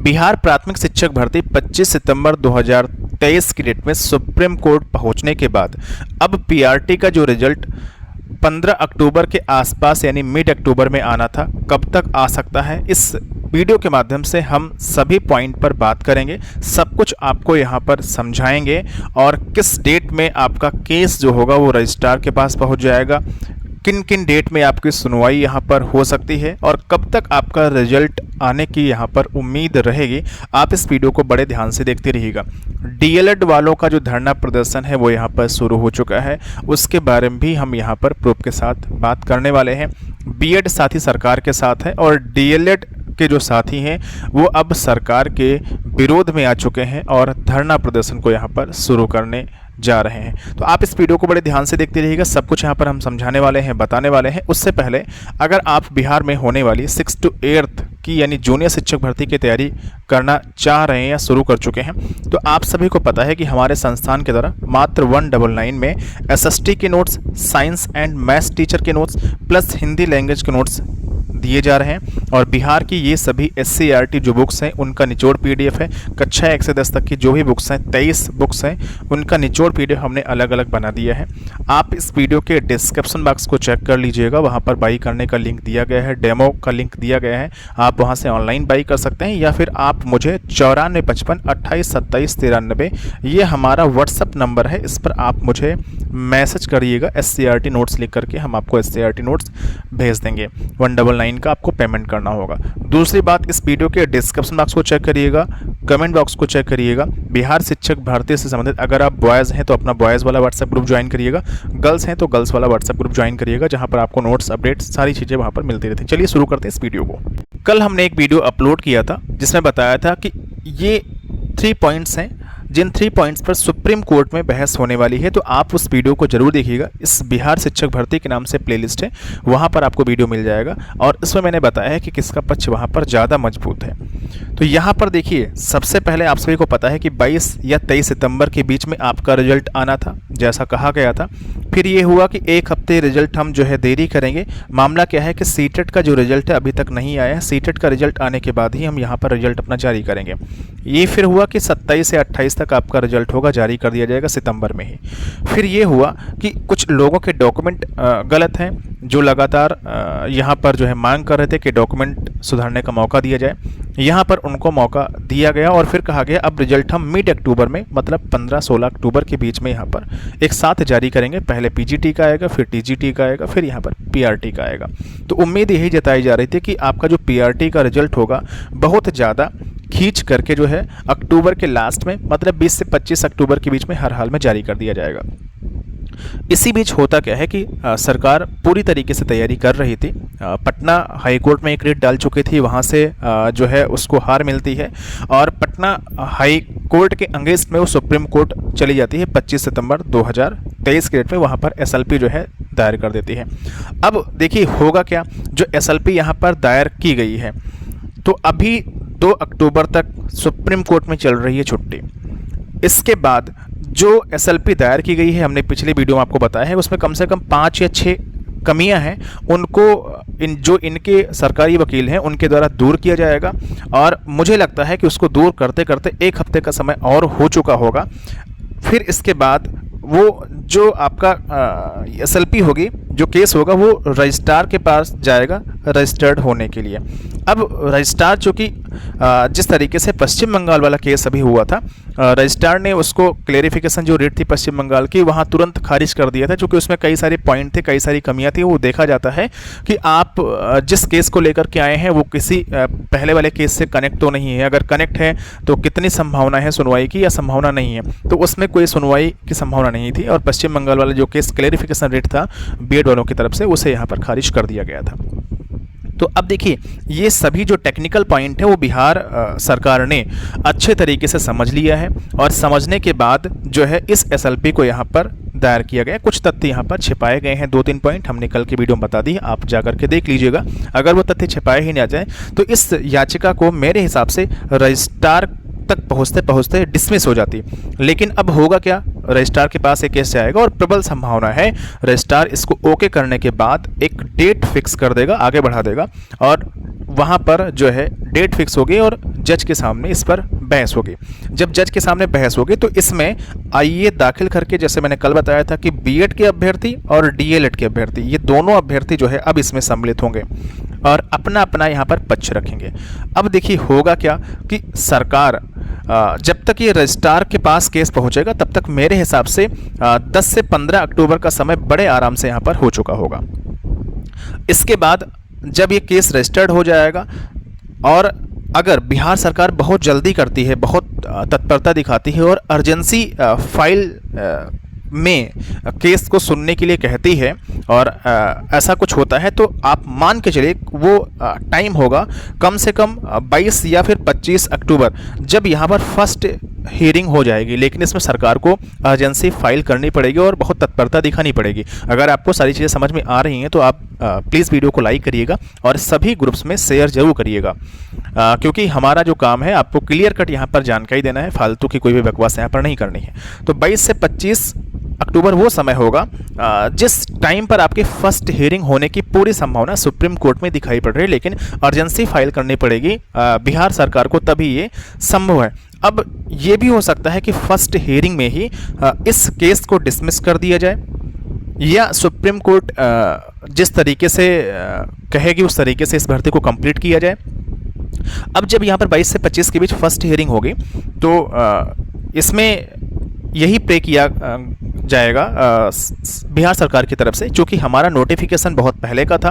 बिहार प्राथमिक शिक्षक भर्ती 25 सितंबर 2023 की डेट में सुप्रीम कोर्ट पहुंचने के बाद अब पीआरटी का जो रिजल्ट 15 अक्टूबर के आसपास यानी मिड अक्टूबर में आना था, कब तक आ सकता है, इस वीडियो के माध्यम से हम सभी पॉइंट पर बात करेंगे। सब कुछ आपको यहाँ पर समझाएंगे और किस डेट में आपका केस जो होगा वो रजिस्ट्रार के पास पहुँच जाएगा, किन किन डेट में आपकी सुनवाई यहाँ पर हो सकती है और कब तक आपका रिजल्ट आने की यहाँ पर उम्मीद रहेगी। आप इस वीडियो को बड़े ध्यान से देखते रहिएगा। डीएलएड वालों का जो धरना प्रदर्शन है वो यहाँ पर शुरू हो चुका है, उसके बारे में भी हम यहाँ पर प्रूफ के साथ बात करने वाले हैं। बीएड साथी सरकार के साथ है और डीएलएड के जो साथी हैं वो अब सरकार के विरोध में आ चुके हैं और धरना प्रदर्शन को यहाँ पर शुरू करने जा रहे हैं। तो आप इस वीडियो को बड़े ध्यान से देखते रहिएगा। सब कुछ यहाँ पर हम समझाने वाले हैं, बताने वाले हैं। उससे पहले अगर आप बिहार में होने वाली 6 to 8 की यानी जूनियर शिक्षक भर्ती की तैयारी करना चाह रहे हैं या शुरू कर चुके हैं, तो आप सभी को पता है कि हमारे संस्थान के द्वारा मात्र 199 में एसएसटी के notes, science and maths teacher के नोट्स प्लस हिंदी लैंग्वेज के नोट्स दिए जा रहे हैं। और बिहार की ये सभी एससीईआरटी जो बुक्स हैं उनका निचोड़ पीडीएफ है। कक्षा 1 से 10 तक की जो भी बुक्स हैं, 23 बुक्स हैं, उनका निचोड़ पीडीएफ हमने अलग अलग बना दिया है। आप इस वीडियो के डिस्क्रिप्शन बॉक्स को चेक कर लीजिएगा, वहाँ पर बाई करने का लिंक दिया गया है, डेमो का लिंक दिया गया है। आप वहाँ से ऑनलाइन बाई कर सकते हैं या फिर आप मुझे 9455 28 27 93 ये हमारा व्हाट्सअप नंबर है, इस पर आप मुझे मैसेज करिएगा एससीईआरटी नोट्स लिख करके, हम आपको एससीईआरटी नोट्स भेज देंगे। 199 का आपको पेमेंट करना होगा। दूसरी बात, इस वीडियो के डिस्क्रिप्शन बॉक्स को चेक करिएगा, कमेंट बॉक्स को चेक करिएगा। बिहार शिक्षक भर्ती से संबंधित अगर आप बॉयज़ हैं तो अपना बॉयज़ वाला व्हाट्सएप ग्रुप ज्वाइन करिएगा, गर्ल्स हैं तो गर्ल्स वाला व्हाट्सएप ग्रुप ज्वाइन करिएगा, जहां पर आपको नोट्स, अपडेट, सारी चीज़ें वहां पर मिलती रहती हैं। चलिए शुरू करते हैं इस वीडियो को। कल हमने एक वीडियो अपलोड किया था जिसमें बताया था कि ये 3 पॉइंट्स हैं जिन 3 पॉइंट्स पर सुप्रीम कोर्ट में बहस होने वाली है, तो आप उस वीडियो को जरूर देखिएगा। इस बिहार शिक्षक भर्ती के नाम से प्लेलिस्ट है, वहाँ पर आपको वीडियो मिल जाएगा और इसमें मैंने बताया है कि किसका पक्ष वहाँ पर ज़्यादा मजबूत है। तो यहाँ पर देखिए, सबसे पहले आप सभी को पता है कि 22 या 23 सितंबर के बीच में आपका रिजल्ट आना था, जैसा कहा गया था। फिर ये हुआ कि 1 हफ्ते रिजल्ट हम जो है देरी करेंगे। मामला क्या है कि सीटेट का जो रिजल्ट है अभी तक नहीं आया है, सीटेट का रिजल्ट आने के बाद ही हम यहाँ पर रिजल्ट अपना जारी करेंगे। ये फिर हुआ कि 27 से 28 तक आपका रिजल्ट होगा, जारी कर दिया जाएगा सितंबर में ही। फिर ये हुआ कि कुछ लोगों के डॉक्यूमेंट गलत हैं, जो लगातार यहाँ पर जो है मांग कर रहे थे कि डॉक्यूमेंट सुधारने का मौका दिया जाए। यहाँ पर उनको मौका दिया गया और फिर कहा गया अब रिजल्ट हम मिड अक्टूबर में, मतलब 15-16 अक्टूबर के बीच में यहाँ पर एक साथ जारी करेंगे। पहले पीजीटी का आएगा, फिर टीजीटी का आएगा, फिर यहाँ पर पीआरटी का आएगा। तो उम्मीद यही जताई जा रही थी कि आपका जो पीआरटी का रिजल्ट होगा बहुत ज़्यादा खींच करके जो है अक्टूबर के लास्ट में, मतलब 20 से 25 अक्टूबर के बीच में हर हाल में जारी कर दिया जाएगा। इसी बीच होता क्या है कि सरकार पूरी तरीके से तैयारी कर रही थी। पटना हाईकोर्ट में एक रिट डाल चुकी थी, वहाँ से जो है उसको हार मिलती है और पटना हाई कोर्ट के अगेंस्ट में वो सुप्रीम कोर्ट चली जाती है। 25 सितंबर 2023 के डेट में वहाँ पर एसएलपी जो है दायर कर देती है। अब देखिए होगा क्या, जो एसएलपी यहाँ पर दायर की गई है, तो अभी 2 अक्टूबर तक सुप्रीम कोर्ट में चल रही है छुट्टी। इसके बाद जो एसएलपी दायर की गई है, हमने पिछले वीडियो में आपको बताया है, उसमें कम से कम 5 या 6 कमियां हैं, उनको जो इनके सरकारी वकील हैं उनके द्वारा दूर किया जाएगा। और मुझे लगता है कि उसको दूर करते करते 1 हफ्ते का समय और हो चुका होगा। फिर इसके बाद वो जो आपका एसएलपी होगी, जो केस होगा, वो रजिस्ट्रार के पास जाएगा रजिस्टर्ड होने के लिए। अब रजिस्ट्रार चूँकि जिस तरीके से पश्चिम बंगाल वाला केस अभी हुआ था, रजिस्ट्रार ने उसको क्लेरिफिकेशन जो रेट थी पश्चिम बंगाल की, वहाँ तुरंत खारिज कर दिया था, क्योंकि उसमें कई सारे पॉइंट थे, कई सारी कमियां थी। वो देखा जाता है कि आप जिस केस को लेकर के आए हैं वो किसी पहले वाले केस से कनेक्ट तो नहीं है। अगर कनेक्ट है तो कितनी संभावना है सुनवाई की या संभावना नहीं है, तो उसमें कोई सुनवाई की संभावना नहीं थी। और पश्चिम बंगाल वाला जो केस क्लेरिफिकेशन रेट था बीएड वालों की तरफ से, उसे यहाँ पर खारिज कर दिया गया था। तो अब देखिए, ये सभी जो टेक्निकल पॉइंट है वो बिहार सरकार ने अच्छे तरीके से समझ लिया है और समझने के बाद जो है इस एसएलपी को यहाँ पर दायर किया गया। कुछ तथ्य यहाँ पर छिपाए गए हैं, 2-3 पॉइंट हमने कल की वीडियो में बता दी, आप जाकर के देख लीजिएगा। अगर वो तथ्य छिपाए ही ना जाए तो इस याचिका को मेरे हिसाब से रजिस्ट्रार तक पहुँचते पहुँचते डिसमिस हो जाती। लेकिन अब होगा क्या, रजिस्ट्रार के पास एक केस जाएगा और प्रबल संभावना है रजिस्ट्रार इसको ओके करने के बाद एक डेट फिक्स कर देगा, आगे बढ़ा देगा और वहाँ पर जो है डेट फिक्स होगी और जज के सामने इस पर बहस होगी। जब जज के सामने बहस होगी तो इसमें आईए दाखिल करके, जैसे मैंने कल बताया था कि बीएड के अभ्यर्थी और डीएलएड के अभ्यर्थी, ये दोनों अभ्यर्थी जो है अब इसमें सम्मिलित होंगे और अपना अपना यहाँ पर पक्ष रखेंगे। अब देखिए होगा क्या कि सरकार जब तक ये रजिस्ट्रार के पास केस पहुँचेगा तब तक मेरे हिसाब से 10 से 15 अक्टूबर का समय बड़े आराम से यहाँ पर हो चुका होगा। इसके बाद जब ये केस रजिस्टर्ड हो जाएगा और अगर बिहार सरकार बहुत जल्दी करती है, बहुत तत्परता दिखाती है और अर्जेंसी फाइल में केस को सुनने के लिए कहती है और ऐसा कुछ होता है, तो आप मान के चलिए वो टाइम होगा कम से कम 22 या फिर 25 अक्टूबर, जब यहाँ पर फर्स्ट हियरिंग हो जाएगी। लेकिन इसमें सरकार को अर्जेंसी फाइल करनी पड़ेगी और बहुत तत्परता दिखानी पड़ेगी। अगर आपको सारी चीज़ें समझ में आ रही हैं तो आप प्लीज़ वीडियो को लाइक करिएगा और सभी ग्रुप्स में शेयर जरूर करिएगा, क्योंकि हमारा जो काम है आपको क्लियर कट यहाँ पर जानकारी देना है, फालतू की कोई भी बकवास यहाँ पर नहीं करनी है। तो 22 से 25 अक्टूबर वो समय होगा जिस टाइम पर आपकी फर्स्ट हियरिंग होने की पूरी संभावना सुप्रीम कोर्ट में दिखाई पड़ रही है, लेकिन अर्जेंसी फाइल करनी पड़ेगी बिहार सरकार को, तभी ये संभव है। अब ये भी हो सकता है कि फर्स्ट हियरिंग में ही इस केस को डिसमिस कर दिया जाए या सुप्रीम कोर्ट जिस तरीके से कहेगी उस तरीके से इस भर्ती को कंप्लीट किया जाए। अब जब यहाँ पर 22 से 25 के बीच फर्स्ट हियरिंग होगी तो इसमें यही प्रे किया जाएगा बिहार सरकार की तरफ से, चूँकि हमारा नोटिफिकेशन बहुत पहले का था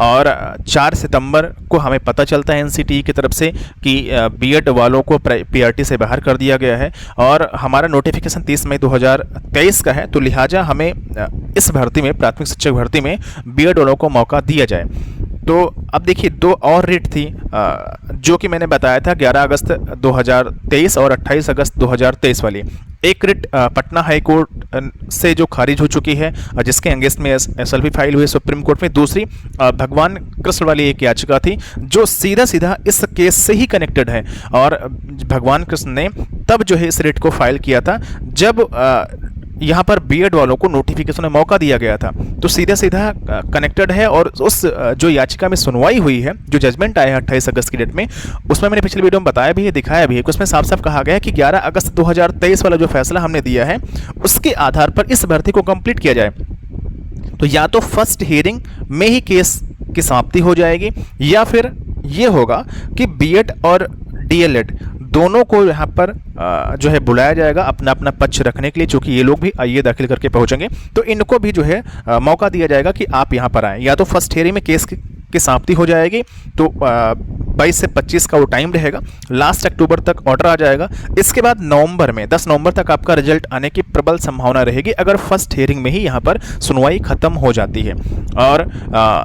और 4 सितंबर को हमें पता चलता है एनसीटीई की तरफ से कि बीएड वालों को पीआरटी से बाहर कर दिया गया है और हमारा नोटिफिकेशन 30 मई 2023 का है। तो लिहाजा हमें इस भर्ती में, प्राथमिक शिक्षक भर्ती में बीएड वालों को मौका दिया जाए। तो अब देखिए 2 और रिट थी जो कि मैंने बताया था 11 अगस्त 2023 और 28 अगस्त 2023 वाली। एक रिट पटना हाई कोर्ट से जो खारिज हो चुकी है, जिसके अगेंस्ट में एसएलपी फाइल हुई सुप्रीम कोर्ट में। दूसरी भगवान कृष्ण वाली एक याचिका थी जो सीधा सीधा इस केस से ही कनेक्टेड है और भगवान कृष्ण ने तब जो है इस रिट को फाइल किया था जब यहाँ पर बीएड वालों को नोटिफिकेशन में मौका दिया गया था। तो सीधा सीधा कनेक्टेड है और उस जो याचिका में सुनवाई हुई है, जो जजमेंट आया है 28 अगस्त की डेट में, उसमें मैंने पिछले वीडियो में बताया भी है, दिखाया भी है कि उसमें साफ साफ कहा गया है कि 11 अगस्त 2023 वाला जो फैसला हमने दिया है उसके आधार पर इस भर्ती को कंप्लीट किया जाए। तो या तो फर्स्ट हियरिंग में ही केस की समाप्ति हो जाएगी या फिर ये होगा कि बीएड और डीएलएड दोनों को यहाँ पर जो है बुलाया जाएगा अपना अपना पक्ष रखने के लिए, चूँकि ये लोग भी आईए दाखिल करके पहुँचेंगे तो इनको भी जो है मौका दिया जाएगा कि आप यहाँ पर आएँ। या तो फर्स्ट हियरिंग में केस की समाप्ति हो जाएगी तो 22 से 25 का वो टाइम रहेगा, लास्ट अक्टूबर तक ऑर्डर आ जाएगा। इसके बाद नवंबर में 10 नवंबर तक आपका रिजल्ट आने की प्रबल संभावना रहेगी अगर फर्स्ट हियरिंग में ही यहाँ पर सुनवाई खत्म हो जाती है और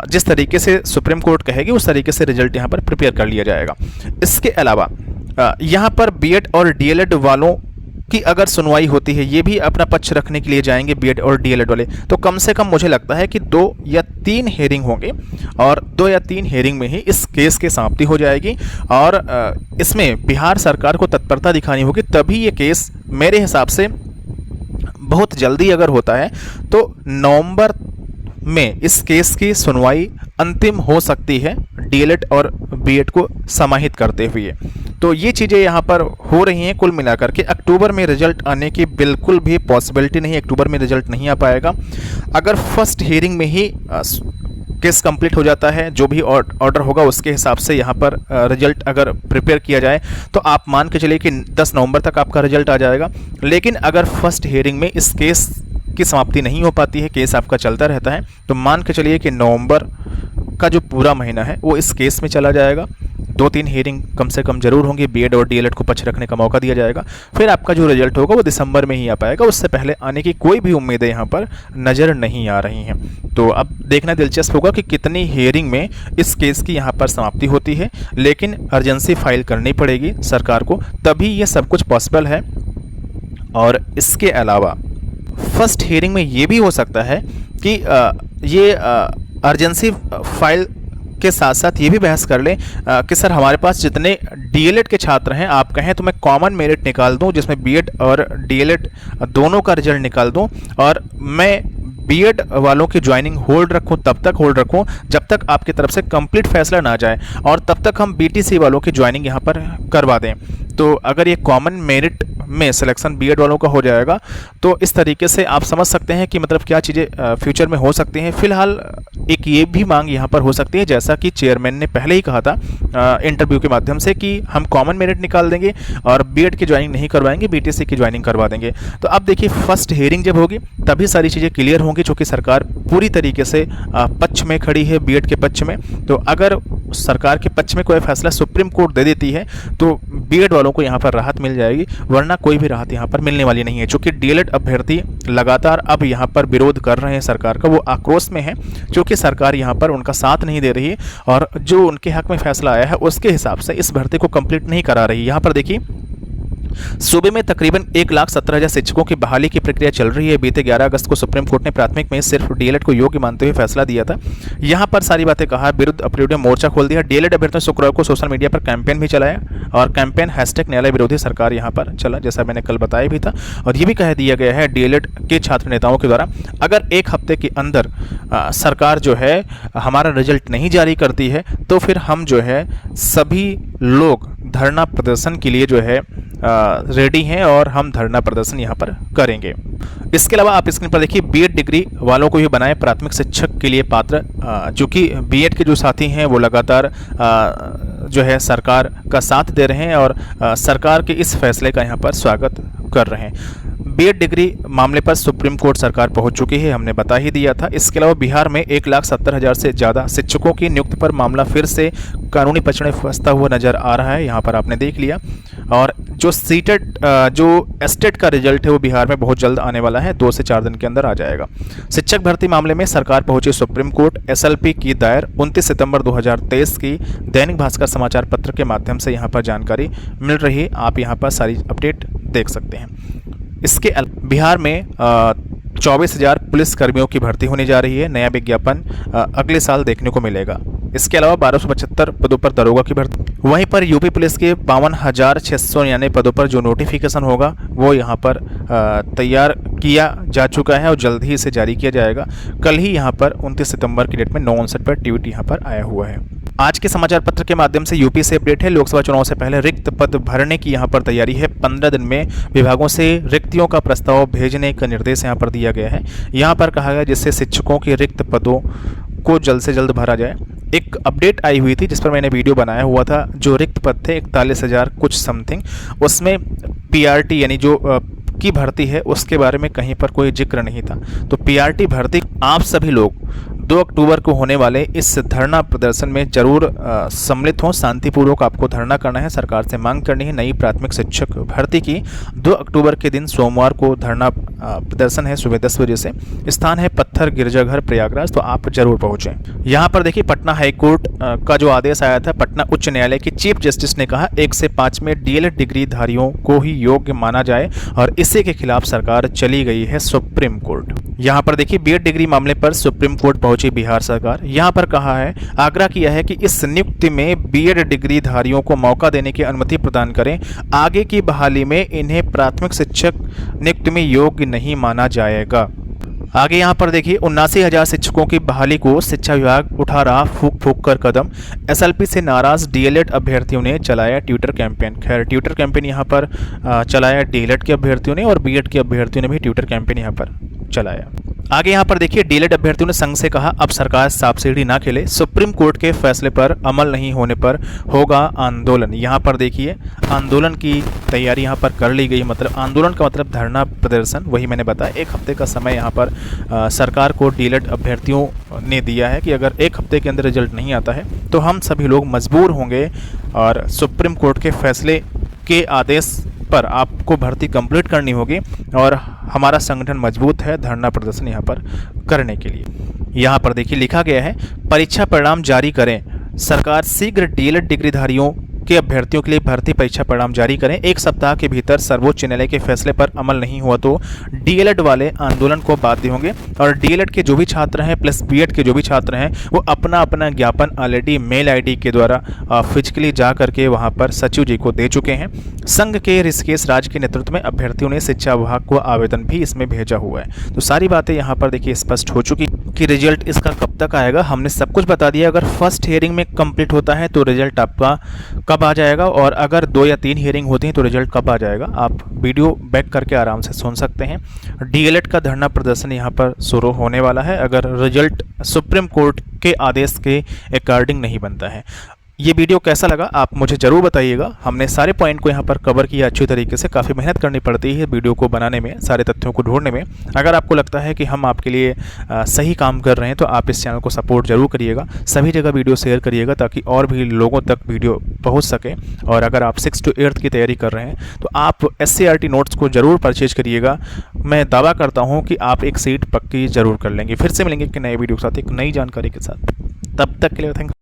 जिस तरीके से सुप्रीम कोर्ट कहेगी उस तरीके से रिजल्ट यहाँ पर प्रिपेयर कर लिया जाएगा। इसके अलावा यहाँ पर बीएड और डीएलएड वालों की अगर सुनवाई होती है, ये भी अपना पक्ष रखने के लिए जाएंगे बीएड और डीएलएड वाले, तो कम से कम मुझे लगता है कि 2 या 3 हियरिंग होंगे और 2 या 3 हियरिंग में ही इस केस की समाप्ति हो जाएगी और इसमें बिहार सरकार को तत्परता दिखानी होगी, तभी ये केस मेरे हिसाब से बहुत जल्दी अगर होता है तो नवंबर में इस केस की सुनवाई अंतिम हो सकती है डीएलएड और बीएड को समाहित करते हुए। तो ये चीज़ें यहाँ पर हो रही हैं। कुल मिलाकर के अक्टूबर में रिजल्ट आने की बिल्कुल भी पॉसिबिलिटी नहीं, अक्टूबर में रिजल्ट नहीं आ पाएगा। अगर फर्स्ट हियरिंग में ही केस कंप्लीट हो जाता है, जो भी ऑर्डर होगा उसके हिसाब से यहाँ पर रिजल्ट अगर प्रिपेयर किया जाए तो आप मान के चलिए कि 10 नवंबर तक आपका रिजल्ट आ जाएगा। लेकिन अगर फर्स्ट हियरिंग में इस केस की समाप्ति नहीं हो पाती है, केस आपका चलता रहता है, तो मान के चलिए कि नवंबर का जो पूरा महीना है वो इस केस में चला जाएगा। 2-3 हियरिंग कम से कम जरूर होंगी, बीएड और डीएलएड को पक्ष रखने का मौका दिया जाएगा। फिर आपका जो रिजल्ट होगा वो दिसंबर में ही आ पाएगा, उससे पहले आने की कोई भी उम्मीदें यहाँ पर नज़र नहीं आ रही हैं। तो अब देखना दिलचस्प होगा कि कितनी हियरिंग में इस केस की यहाँ पर समाप्ति होती है, लेकिन अर्जेंसी फाइल करनी पड़ेगी सरकार को, तभी ये सब कुछ पॉसिबल है। और इसके अलावा फर्स्ट हियरिंग में ये भी हो सकता है कि ये अर्जेंसी फाइल के साथ साथ ये भी बहस कर लें कि सर हमारे पास जितने डीएलएड के छात्र हैं, आप कहें तो मैं कॉमन मेरिट निकाल दूं जिसमें बीएड और डीएलएड दोनों का रिजल्ट निकाल दूं और मैं बीएड वालों की ज्वाइनिंग होल्ड रखूं, तब तक होल्ड रखूं जब तक आपकी तरफ से कंप्लीट फैसला ना जाए, और तब तक हम बीटीसी वालों की ज्वाइनिंग यहां पर करवा दें। तो अगर ये कॉमन मेरिट में सिलेक्शन बीएड वालों का हो जाएगा तो इस तरीके से आप समझ सकते हैं कि मतलब क्या चीज़ें फ्यूचर में हो सकती हैं। फिलहाल एक ये भी मांग यहाँ पर हो सकती है, जैसा कि चेयरमैन ने पहले ही कहा था इंटरव्यू के माध्यम से, कि हम कॉमन मेरिट निकाल देंगे और बीएड की ज्वाइनिंग नहीं करवाएंगे, बीटीसी की ज्वाइनिंग करवा देंगे। तो अब देखिए फर्स्ट हियरिंग जब होगी तभी सारी चीज़ें क्लियर होंगी, चूँकि सरकार पूरी तरीके से पक्ष में खड़ी है, बीएड के पक्ष में। तो अगर सरकार के पक्ष में कोई फैसला सुप्रीम कोर्ट दे देती है तो बीएड वालों को यहाँ पर राहत मिल जाएगी, वरना कोई भी राहत यहाँ पर मिलने वाली नहीं है। चूँकि डीएलएड अभ्यर्थी लगातार अब यहाँ पर विरोध कर रहे हैं सरकार का, वो आक्रोश में है क्योंकि सरकार यहाँ पर उनका साथ नहीं दे रही है और जो उनके हक में फैसला आया है उसके हिसाब से इस भर्ती को कंप्लीट नहीं करा रही। यहाँ पर देखिए सूबे में तकरीबन 1,17,000 शिक्षकों की बहाली की प्रक्रिया चल रही है। बीते 11 अगस्त को सुप्रीम कोर्ट ने प्राथमिक में सिर्फ डीएलएड को योग्य मानते हुए फैसला दिया था। यहां पर सारी बातें कहा, विरुद्ध अपराधियों ने मोर्चा खोल दिया। डीएलएड अभ्यर्थियों ने शुक्रवार को सोशल मीडिया पर कैंपेन भी चलाया और कैंपेन #न्यायालय विरोधी सरकार यहां पर चला, जैसा मैंने कल बताया भी था। और ये भी कह दिया गया है डीएलएड के छात्र नेताओं के द्वारा, अगर एक हफ्ते के अंदर सरकार जो है हमारा रिजल्ट नहीं जारी करती है तो फिर हम जो है सभी लोग धरना प्रदर्शन के लिए जो है रेडी हैं और हम धरना प्रदर्शन यहाँ पर करेंगे। इसके अलावा आप स्क्रीन पर देखिए बीएड डिग्री वालों को भी बनाए प्राथमिक शिक्षक के लिए पात्र। चूँकि बीएड के जो साथी हैं वो लगातार जो है सरकार का साथ दे रहे हैं और सरकार के इस फैसले का यहाँ पर स्वागत कर रहे हैं। बीएड डिग्री मामले पर सुप्रीम कोर्ट सरकार पहुंच चुकी है, हमने बता ही दिया था। इसके अलावा बिहार में 1,70,000 से ज़्यादा शिक्षकों की नियुक्ति पर मामला फिर से कानूनी पक्ष में फंसता हुआ नजर आ रहा है, यहाँ पर आपने देख लिया। और जो सीटेट जो एस्टेट का रिजल्ट है वो बिहार में बहुत जल्द आने वाला है, 2 से 4 दिन के अंदर आ जाएगा। शिक्षक भर्ती मामले में सरकार पहुंची सुप्रीम कोर्ट। एसएलपी की दायर 29 सितंबर 2023 की दैनिक भास्कर समाचार पत्र के माध्यम से यहाँ पर जानकारी मिल रही है, आप यहाँ पर सारी अपडेट देख सकते हैं। इसके बिहार में 24,000 पुलिस कर्मियों की भर्ती होने जा रही है, नया विज्ञापन अगले साल देखने को मिलेगा। इसके अलावा 1275 पदों पर दरोगा की भर्ती। वहीं पर यूपी पुलिस के 52,699 पदों पर जो नोटिफिकेशन होगा वो यहाँ पर तैयार किया जा चुका है और जल्द ही इसे जारी किया जाएगा। कल ही यहाँ पर 29 सितंबर की डेट में 9:59 पर ट्वीट यहाँ पर आया हुआ है। आज के समाचार पत्र के माध्यम से यूपी से अपडेट है। लोकसभा चुनाव से पहले रिक्त पद भरने की यहाँ पर तैयारी है। 15 दिन में विभागों से रिक्तियों का प्रस्ताव भेजने का निर्देश यहाँ पर दिया गया है। यहाँ पर कहा गया जिससे शिक्षकों के रिक्त पदों को जल्द से जल्द भरा जाए। एक अपडेट आई हुई थी जिस पर मैंने वीडियो बनाया हुआ था, जो रिक्त पद थे 41,000 कुछ समथिंग, उसमें पीआरटी यानी जो की भर्ती है उसके बारे में कहीं पर कोई जिक्र नहीं था। तो पीआरटी भर्ती आप सभी लोग 2 अक्टूबर को होने वाले इस धरना प्रदर्शन में जरूर सम्मिलित हों। शांतिपूर्वक आपको धरना करना है, सरकार से मांग करनी है नई प्राथमिक शिक्षक भर्ती की। 2 अक्टूबर के दिन सोमवार को धरना प्रदर्शन है सुबह 10 बजे से। स्थान है पत्थर गिरजाघर प्रयागराज, तो आप जरूर पहुंचें। यहाँ पर देखिए पटना हाईकोर्ट का जो आदेश आया था, पटना उच्च न्यायालय की चीफ जस्टिस ने कहा 1 से 5 में डीएलएड डिग्री धारियों को ही योग्य माना जाए और इसी के खिलाफ सरकार चली गई है सुप्रीम कोर्ट। यहाँ पर देखिए बीएड डिग्री मामले पर सुप्रीम कोर्ट पहुंची बिहार सरकार। यहाँ पर कहा है, आग्रह किया है कि इस नियुक्ति में बीएड डिग्री धारियों को मौका देने की अनुमति प्रदान करें। आगे की बहाली में इन्हें प्राथमिक शिक्षक नियुक्ति में योग्य नहीं माना जाएगा। आगे यहाँ पर देखिए 79,000 शिक्षकों की बहाली को शिक्षा विभाग उठा रहा फूक फूक कर कदम। एसएलपी से नाराज डीएलएड अभ्यर्थियों ने चलाया ट्विटर कैंपेन। खैर ट्विटर कैंपेन यहाँ पर चलाया डीएलएड के अभ्यर्थियों ने और बीएड के अभ्यर्थियों ने भी ट्विटर कैंपेन यहाँ पर चलाया। आगे यहाँ पर देखिए डीएलएड अभ्यर्थियों ने संघ से कहा अब सरकार सांप सीढ़ी ना खेले, सुप्रीम कोर्ट के फैसले पर अमल नहीं होने पर होगा आंदोलन। यहाँ पर देखिए आंदोलन की तैयारी यहाँ पर कर ली गई। मतलब आंदोलन का मतलब धरना प्रदर्शन, वही मैंने बताया। 1 हफ्ते का समय यहाँ पर सरकार को डीएलएड अभ्यर्थियों ने दिया है कि अगर 1 हफ्ते के अंदर रिजल्ट नहीं आता है तो हम सभी लोग मजबूर होंगे और सुप्रीम कोर्ट के फैसले के आदेश पर आपको भर्ती कंप्लीट करनी होगी और हमारा संगठन मजबूत है धरना प्रदर्शन यहाँ पर करने के लिए। यहाँ पर देखिए लिखा गया है परीक्षा परिणाम जारी करें, सरकार शीघ्र डीएलएड डिग्रीधारियों के अभ्यर्थियों के लिए भर्ती परीक्षा परिणाम जारी करें। 1 सप्ताह के भीतर सर्वोच्च न्यायालय के फैसले पर अमल नहीं हुआ तो डीएलएड वाले आंदोलन को बाध्य होंगे। और डीएलएड के जो भी छात्र हैं प्लस बीएड के जो भी छात्र हैं वो अपना अपना ज्ञापन ऑलरेडी मेल आईडी के द्वारा फिजिकली जा करके वहां पर सचिव जी को दे चुके हैं। संघ के ऋषिकेश राज के नेतृत्व में अभ्यर्थियों ने शिक्षा विभाग को आवेदन भी इसमें भेजा हुआ है। तो सारी बातें यहाँ पर देखिए स्पष्ट हो चुकी कि रिजल्ट इसका कब तक आएगा, हमने सब कुछ बता दिया। अगर फर्स्ट हियरिंग में कंप्लीट होता है तो रिजल्ट आपका कब आ जाएगा, और अगर 2 या 3 हियरिंग होती हैं तो रिजल्ट कब आ जाएगा, आप वीडियो बैक करके आराम से सुन सकते हैं। डीएलएड का धरना प्रदर्शन यहाँ पर शुरू होने वाला है अगर रिजल्ट सुप्रीम कोर्ट के आदेश के अकॉर्डिंग नहीं बनता है। ये वीडियो कैसा लगा आप मुझे ज़रूर बताइएगा। हमने सारे पॉइंट को यहाँ पर कवर किया अच्छी तरीके से, काफ़ी मेहनत करनी पड़ती है वीडियो को बनाने में, सारे तथ्यों को ढूंढने में। अगर आपको लगता है कि हम आपके लिए सही काम कर रहे हैं तो आप इस चैनल को सपोर्ट जरूर करिएगा, सभी जगह वीडियो शेयर करिएगा ताकि और भी लोगों तक वीडियो पहुँच सके। और अगर आप 6th to 8th की तैयारी कर रहे हैं तो आप SCERT नोट्स को ज़रूर परचेज करिएगा। मैं दावा करता हूँ कि आप एक सीट पक्की ज़रूर कर लेंगे। फिर से मिलेंगे एक नए वीडियो के साथ, एक नई जानकारी के साथ। तब तक के लिए थैंक